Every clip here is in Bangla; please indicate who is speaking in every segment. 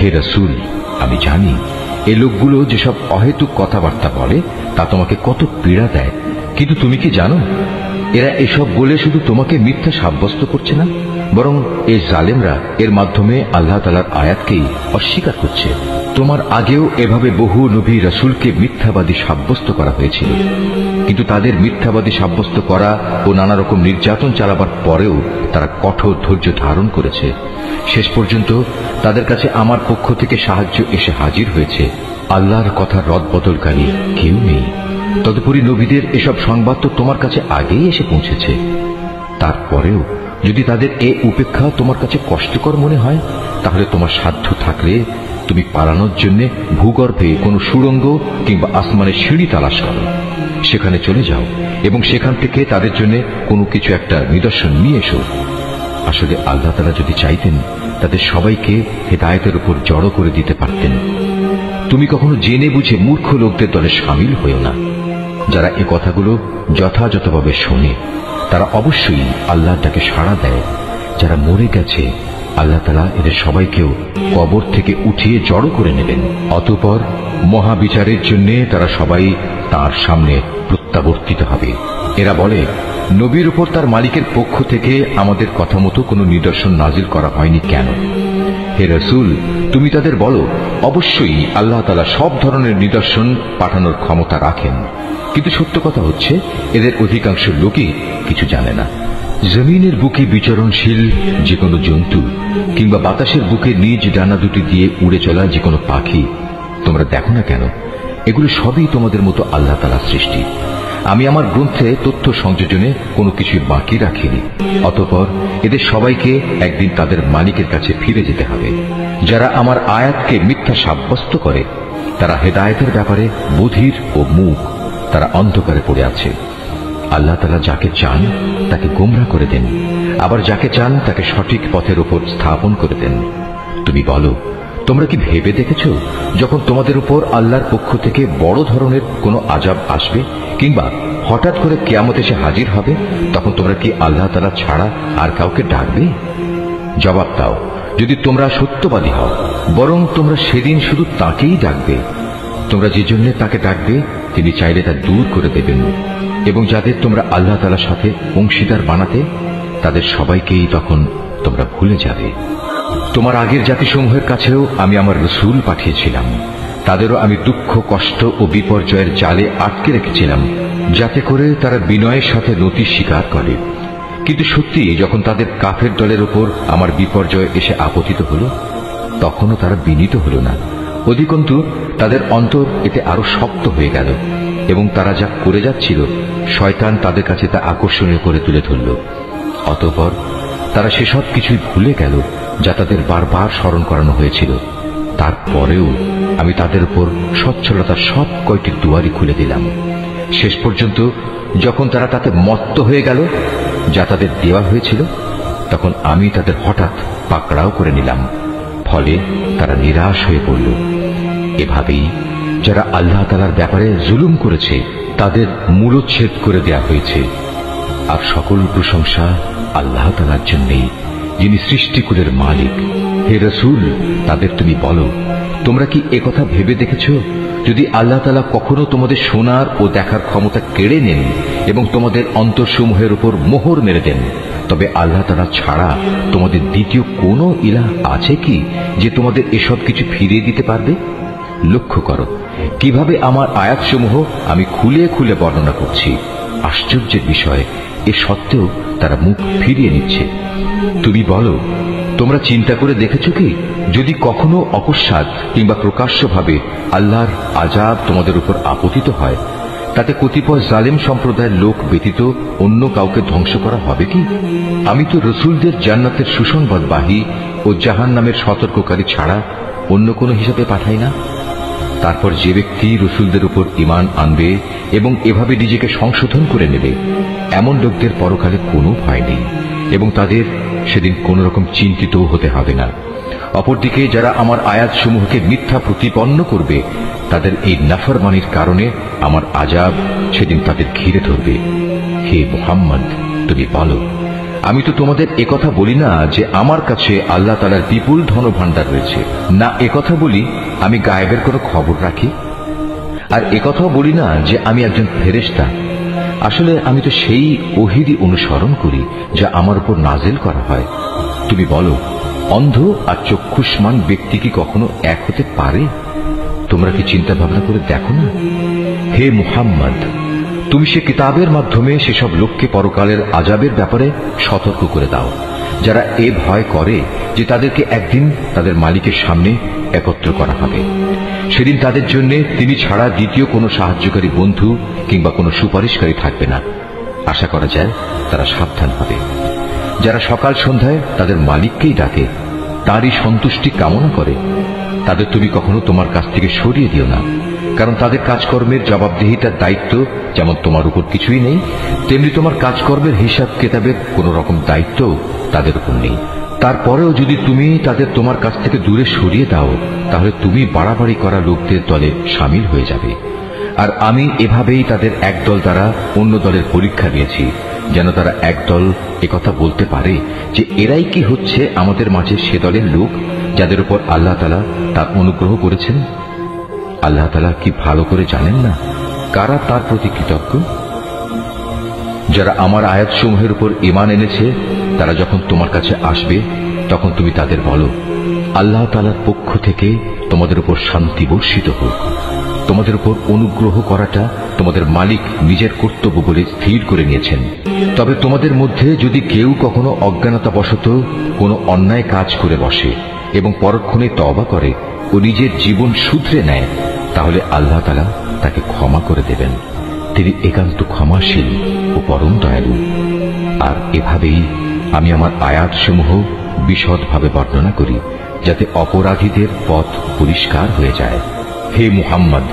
Speaker 1: হে রাসূল, আমি জানি এই লোকগুলো যেসব অহেতুক কথাবার্তা বলে তা তোমাকে কত পীড়া দেয়, কিন্তু তুমি কি জানো এরা এসব বলে শুধু তোমাকে মিথ্যা সাব্যস্ত করছে না, বরং এই জালেমরা এর মাধ্যমে আল্লাহ তাআলার আয়াতকেই অস্বীকার করছে। তোমার আগেও এভাবে বহু নবী রাসূলকে মিথ্যাবাদী সাব্যস্ত করা হয়েছিল, কিন্তু তাদের মিথ্যাবাদী সাব্যস্ত করা ও নানা রকম নির্যাতন চালাবার পরেও তারা কঠোর ধৈর্য ধারণ করেছে। শেষ পর্যন্ত তাদের কাছে আমার পক্ষ থেকে সাহায্য এসে হাজির হয়েছে। আল্লাহর কথার রদবদলকারী কেউ নেই। তদুপরি নবীদের এসব সংবাদ তো তোমার কাছে আগেই এসে পৌঁছেছে। তারপরেও যদি তাদের এ উপেক্ষা তোমার কাছে কষ্টকর মনে হয়, তাহলে তোমার সাধ্য থাকলে তুমি পালানোর জন্য ভূগর্ভে কোনো সুড়ঙ্গ কিংবা আসমানের সিঁড়ি তালাশ করো, সেখানে চলে যাও এবং সেখান থেকে তাদের জন্য কোনো কিছু একটা নিদর্শন নিয়ে এসো। আসলে আল্লাহ তাআলা যদি চাইতেন তাদের সবাইকে হেদায়েতের উপর জড়ো করে দিতে পারতেন। তুমি কখনো জেনে বুঝে মূর্খ লোকদের দলে শামিল হইও না। যারা এ কথাগুলো যথাযথভাবে শোনে তারা অবশ্যই আল্লাহর ডাকে সাড়া দেয়। যারা মরে গেছে আল্লাহ তাআলা এদের সবাইকেও কবর থেকে উঠিয়ে জড়ো করে নেবেন। অতঃপর মহাবিচারের জন্য তারা সবাই তার সামনে প্রত্যাবর্তিত হবে। এরা বলে, নবীর উপর তার মালিকের পক্ষ থেকে আমাদের কথা মতো কোনো নিদর্শন নাজিল করা হয়নি কেন? হে রাসূল, তুমি তাদের বলো, অবশ্যই আল্লাহ তাআলা সব ধরনের নিদর্শন পাঠানোর ক্ষমতা রাখেন, কিন্তু সত্য কথা হচ্ছে এদের অধিকাংশ লোকই কিছু জানে না। জমিনের বুকে বিচরণশীল যে কোনো জন্তু কিংবা বাতাসের বুকে নিজ ডানা দুটি দিয়ে উড়ে চলা যে কোনো পাখি তোমরা দেখো না কেন? এগুলো সবই তোমাদের মতো আল্লাহ তাআলার সৃষ্টি। আমি আমার গ্রন্থে তথ্য সংযোজনে কোনো কিছু বাকি রাখিনি। অতঃপর এদের সবাইকে একদিন তাদের মালিকের কাছে ফিরে যেতে হবে। যারা আমার আয়াতকে মিথ্যা সাব্যস্ত করে তারা হেদায়েতের ব্যাপারে বধির ও মূক, তারা অন্ধকারে পড়ে আছে। আল্লাহ তাআলা যাকে চান তাকে গোমরা করে দেন, আবার যাকে চান তাকে সঠিক পথের উপর স্থাপন করে দেন। তুমি বলো, তোমরা কি ভেবে দেখেছ যখন তোমাদের উপর আল্লাহর পক্ষ থেকে বড় ধরনের কোনো আযাব আসবে কিংবা হঠাৎ করে কিয়ামত এসে হাজির হবে, তখন তোমরা কি আল্লাহ তাআলা ছাড়া আর কাউকে ডাকবে? জবাব দাও, যদি তোমরা সত্যবাদী হও, বরং তোমরা সেদিন শুধু তাকেই ডাকবে। তোমরা যে জন্য তাকে ডাকবে তিনি চাইলে তা দূর করে দেবেন, এবং যাদের তোমরা আল্লাহ তাআলার সাথে অংশীদার বানাতে তাদের সবাইকেই তখন তোমরা ভুলে যাবে। তোমার আগের জাতিসমূহের কাছেও আমি আমার রাসূল পাঠিয়েছিলাম, তাদেরও আমি দুঃখ, কষ্ট ও বিপর্যয়ের জালে আটকে রেখেছিলাম, যাতে করে তারা বিনয়ের সাথে নতি স্বীকার করে। কিন্তু সত্যি যখন তাদের কাফের দলের উপর আমার বিপর্যয় এসে আপতিত হল, তখনও তারা বিনীত হল না। অধিকন্তু তাদের অন্তর এতে আরো শক্ত হয়ে গেল, এবং তারা যা করে যাচ্ছিল শয়তান তাদের কাছে তা আকর্ষণীয় করে তুলে ধরল। অতঃপর তারা সেসব কিছুই ভুলে গেল যা তাদের বারবার স্মরণ করানো হয়েছিল। তারপরেও আমি তাদের উপর সচ্ছলতার সব কয়টি দুয়ারই খুলে দিলাম। শেষ পর্যন্ত যখন তারা তাতে মত্ত হয়ে গেল যা তাদের দেওয়া হয়েছিল, তখন আমি তাদের হঠাৎ পাকড়াও করে নিলাম। ফলে তারা নিরাশ হয়ে পড়ল। এভাবেই যারা আল্লাহ তাআলার ব্যাপারে জুলুম করেছে তাদের মূলচ্ছেদ করে দেয়া হয়েছে। আর সকল প্রশংসা আল্লাহ তাআলার জন্যই, যিনি সৃষ্টিকুলের মালিক। হে রাসূল, তাদের তুমি বলো, তোমরা কি একথা ভেবে দেখেছ যদি আল্লাহ তাআলা কখনো তোমাদের শোনার ও দেখার ক্ষমতা কেড়ে নেন এবং তোমাদের অন্তরসমূহের উপর মোহর মেরে দেন, তবে আল্লাহ তাআলা ছাড়া তোমাদের দ্বিতীয় কোনো ইলাহ আছে কি যে তোমাদের এসব কিছু ফিরিয়ে দিতে পারবে? লক্ষ্য করো কিভাবে আমার আয়াতসমূহ আমি খুলে খুলে বর্ণনা করছি। আশ্চর্যের বিষয়, এ সত্ত্বেও তারা মুখ ফিরিয়ে নিচ্ছে। তুমি বলো, তোমরা চিন্তা করে দেখেছ কি যদি কখনো অকস্মাৎ কিংবা প্রকাশ্যভাবে আল্লাহর আযাব তোমাদের উপর আপতিত হয়, তাতে কতিপয় জালেম সম্প্রদায়ের লোক ব্যতীত অন্য কাউকে ধ্বংস করা হবে কি? আমি তো রাসূলদের জান্নাতের সুসংবাদবাহী ও জাহান্নামের সতর্ককারী ছাড়া অন্য কোনো হিসাবে পাঠাই না। তারপর যে ব্যক্তি রাসূলদের উপর ঈমান আনবে এবং এভাবে নিজেকে সংশোধন করে নেবে, এমন লোকদের পরকালে কোনো ভয় নেই এবং তাদের সেদিন কোন রকম চিন্তিত হতে হবে না। অপরদিকে যারা আমার আয়াতসমূহকে মিথ্যা প্রতিপন্ন করবে, তাদের এই নাফরমানির কারণে আমার আযাব সেদিন তাদের ঘিরে ধরবে। হে মুহাম্মদ, তুমি বলো, আমি তো তোমাদের একথা বলি না যে আমার কাছে আল্লাহ তাআলার বিপুল ধনভাণ্ডার রয়েছে, না একথা বলি আমি গায়েবের কোনো খবর রাখি, আর একথাও বলি না যে আমি একজন ফেরেশতা। আসলে আমি তো সেই ওহীরই অনুসরণ করি যা আমার উপর নাজিল করা হয়। তুমি বলো, অন্ধ আর চক্ষুষ্মান ব্যক্তি কি কখনো এক হতে পারে? তোমরা কি চিন্তা ভাবনা করে দেখো না? হে মুহাম্মদ, তুমি সে কিতাবের মাধ্যমে সেসব লোককে পরকালের আযাবের ব্যাপারে সতর্ক করে দাও যারা এ ভয় করে যে তাদেরকে একদিন তাদের মালিকের সামনে একত্র করা হবে। সেদিন তাদের জন্য তিনি ছাড়া দ্বিতীয় কোনো সাহায্যকারী বন্ধু কিংবা কোনো সুপারিশকারী থাকবে না। আশা করা যায় তারা সাবধান হবে। যারা সকাল সন্ধ্যায় তাদের মালিককেই ডাকে, তারই সন্তুষ্টি কামনা করে, তাদের তুমি কখনো তোমার কাছ থেকে সরিয়ে দিও না, কারণ তাদের কাজকর্মের জবাবদিহিতার দায়িত্ব যেমন তোমার উপর কিছুই নেই, তেমনি তোমার কাজকর্মের হিসাব কেতাবের কোন রকম দায়িত্ব তাদের উপর নেই। তারপরেও যদি তুমি তাদের তোমার কাছ থেকে দূরে সরিয়ে দাও, তাহলে তুমি বাড়াবাড়ি করা লোকদের দলে সামিল হয়ে যাবে। আর আমি এভাবেই তাদের একদল দ্বারা অন্য দলের পরীক্ষা নিয়েছি, যেন তারা একদল একথা বলতে পারে যে এরাই কি হচ্ছে আমাদের মাঝে সে দলের লোক যাদের উপর আল্লাহ তাআলা তার অনুগ্রহ করেছেন। আল্লাহ তাআলা কি ভালো করে জানেন না কারা তার প্রতি কৃতজ্ঞ? যারা আমার আয়াতসমূহের উপর ঈমান এনেছে তারা যখন তোমার কাছে আসবে তখন তুমি তাদের বলো, আল্লাহ তাআলার পক্ষ থেকে তোমাদের উপর শান্তি বর্ষিত হোক। তোমাদের উপর অনুগ্রহ করাটা তোমাদের মালিক নিজের কর্তব্য বলে স্থির করে নিয়েছেন। তবে তোমাদের মধ্যে যদি কেউ কখনো অজ্ঞানতাবশত কোনো অন্যায় কাজ করে বসে এবং পরক্ষণে তওবা করে ও নিজের জীবন শুধরে নেয়, তাহলে আল্লাহ তাআলা তাকে ক্ষমা করে দেবেন। তিনি একান্ত ক্ষমাশীল ও পরম দয়ালু। আর এভাবেই আমি আমার আয়াতসমূহ বিশদভাবে বর্ণনা করি, যাতে অপরাধীদের পথ পরিষ্কার হয়ে যায়। হে মুহাম্মদ,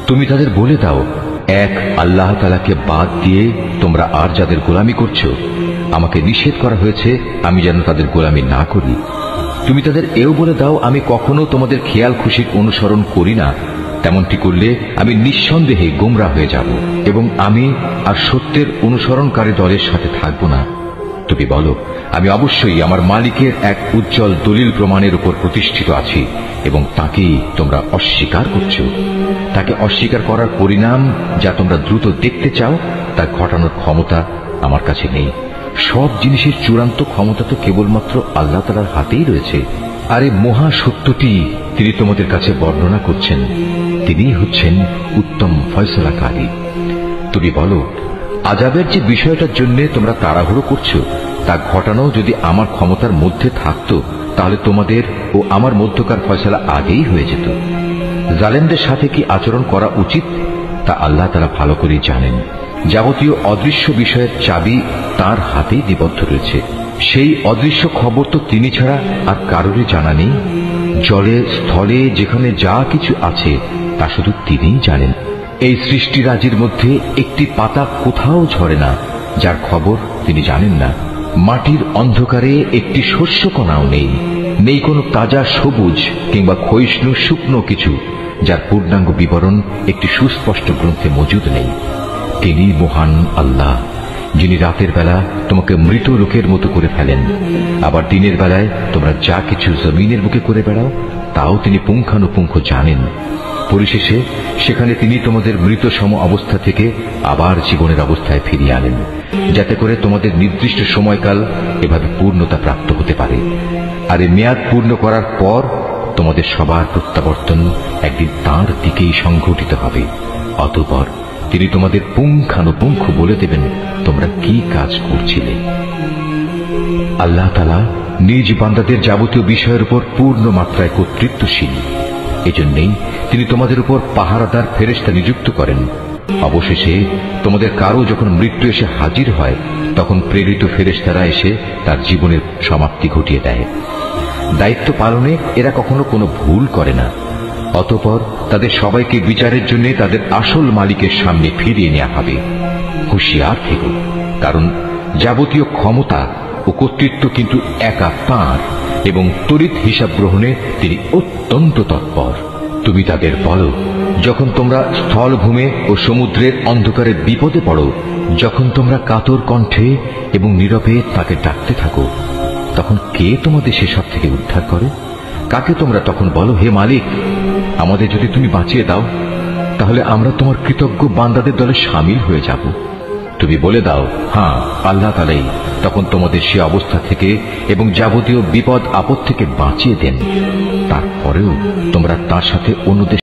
Speaker 1: তুমি তাদের বলে দাও, এক আল্লাহ তাআলাকে বাদ দিয়ে তোমরা আর যাদের গোলামি করছো, আমাকে নিষেধ করা হয়েছে আমি যেন তাদের গোলামি না করি। তুমি তাদের এও বলে দাও, আমি কখনো তোমাদের খেয়াল খুশির অনুসরণ করি না, তেমনটি করলে আমি নিঃসন্দেহে গোমরাহ হয়ে যাব এবং আমি আর সত্যের অনুসরণকারী দলের সাথে থাকব না। তুমি বলো, আমি অবশ্যই আমার মালিকের এক উজ্জ্বল দলিল প্রমাণের উপর প্রতিষ্ঠিত আছি এবং তাকেই তোমরা অস্বীকার করছো। তাকে অস্বীকার করার পরিণাম যা তোমরা দ্রুত দেখতে চাও তা ঘটানোর ক্ষমতা আমার কাছে নেই। সব জিনিসের চূড়ান্ত ক্ষমতা তো কেবলমাত্র আল্লাহ তাআলার হাতেই রয়েছে। আর এই মহা সত্যটি তিনি তোমাদের কাছে বর্ণনা করছেন। তিনিই হচ্ছেন উত্তম ফয়সালাকারী। তুমি বলো, আযাবের যে বিষয়টার জন্য তোমরা তাড়াহুড়ো করছো তা ঘটানো যদি আমার ক্ষমতার মধ্যে থাকতো, তাহলে তোমাদের ও আমার মধ্যকার ফয়সালা আগেই হয়ে যেত। জালেমদের সাথে কি আচরণ করা উচিত তা আল্লাহ তাআলা ভালো করে জানেন। যাবতীয় অদৃশ্য বিষয়ের চাবি তার হাতেই নিবদ্ধ রয়েছে। সেই অদৃশ্য খবর তো তিনি ছাড়া আর কারোরই জানা নেই। জলে স্থলে যেখানে যা কিছু আছে তা শুধু তিনিই জানেন। এই সৃষ্টিরাজির মধ্যে একটি পাতা কোথাও ঝরে না যার খবর তিনি জানেন না। মাটির অন্ধকারে একটি শস্যকণাও নেই, নেই কোনো তাজা সবুজ কিংবা ক্ষয়িষ্ণু শুকনো কিছু যার পূর্ণাঙ্গ বিবরণ একটি সুস্পষ্ট গ্রন্থে মজুদ নেই। তিনি মহান আল্লাহ, যিনি রাতের বেলা তোমাকে মৃত লোকের মতো করে ফেলেন, আবার দিনের বেলায় তোমরা যা কিছু জমিনের বুকে করে বেড়াও তাও তিনি পুঙ্খানুপুঙ্খ জানেন। পরিশেষে সেখানে তিনি তোমাদের মৃত সম অবস্থা থেকে আবার জীবনের অবস্থায় ফিরিয়ে আনেন, যাতে করে তোমাদের নির্দিষ্ট সময়কাল এভাবে পূর্ণতা প্রাপ্ত হতে পারে। আর এই মেয়াদ পূর্ণ করার পর তোমাদের সবার প্রত্যাবর্তন একদিন তাঁর দিকেই সংঘটিত হবে। অতঃপর তিনি তোমাদের পুঙ্খানুপুঙ্খ বলে দেবেন তোমরা কি কাজ করছিলে। আল্লাহ তাআলা নিজ বান্দাদের যাবতীয় বিষয়ের উপর পূর্ণ মাত্রায় কর্তৃত্বশীল। এজন্যই তিনি তোমাদের উপর পাহারাদার ফেরেশতা নিযুক্ত করেন। অবশেষে তোমাদের কারো যখন মৃত্যু এসে হাজির হয় তখন প্রেরিত ফেরেশতারা এসে তার জীবনের সমাপ্তি ঘটিয়ে দেয়। দায়িত্ব পালনে এরা কখনো কোনো ভুল করে না। অতঃপর তাদের সবাইকে বিচারের জন্য তাদের আসল মালিকের সামনে ফিরিয়ে নেওয়া হবে। হুঁশিয়ার থেকো, কারণ যাবতীয় ক্ষমতা ও কর্তৃত্ব কিন্তু একা তাঁর এবং তড়িৎ হিসাব গ্রহণে তিনি অত্যন্ত তৎপর। তুমি তাদের বলো, যখন তোমরা স্থলভূমে ও সমুদ্রের অন্ধকারে বিপদে পড়ো যখন তোমরা কাতর কণ্ঠে এবং নীরবে তাকে ডাকতে থাকো, তখন কে তোমাদের সেসব থেকে উদ্ধার করে? কাকে তোমরা তখন বলো, হে মালিক, আমাদের যদি তুমি বাঁচিয়ে দাও, তাহলে আমরা তোমার কৃতজ্ঞ বান্দাদের দলে শামিল হয়ে যাব। তুমি বলে দাও, হ্যাঁ, আল্লাহ তাআলাই তখন তোমাদের সে অবস্থা থেকে এবং যাবতীয় বিপদ আপদ থেকে বাঁচিয়ে দেন। তারপরেও তোমরা তার সাথে অন্যদের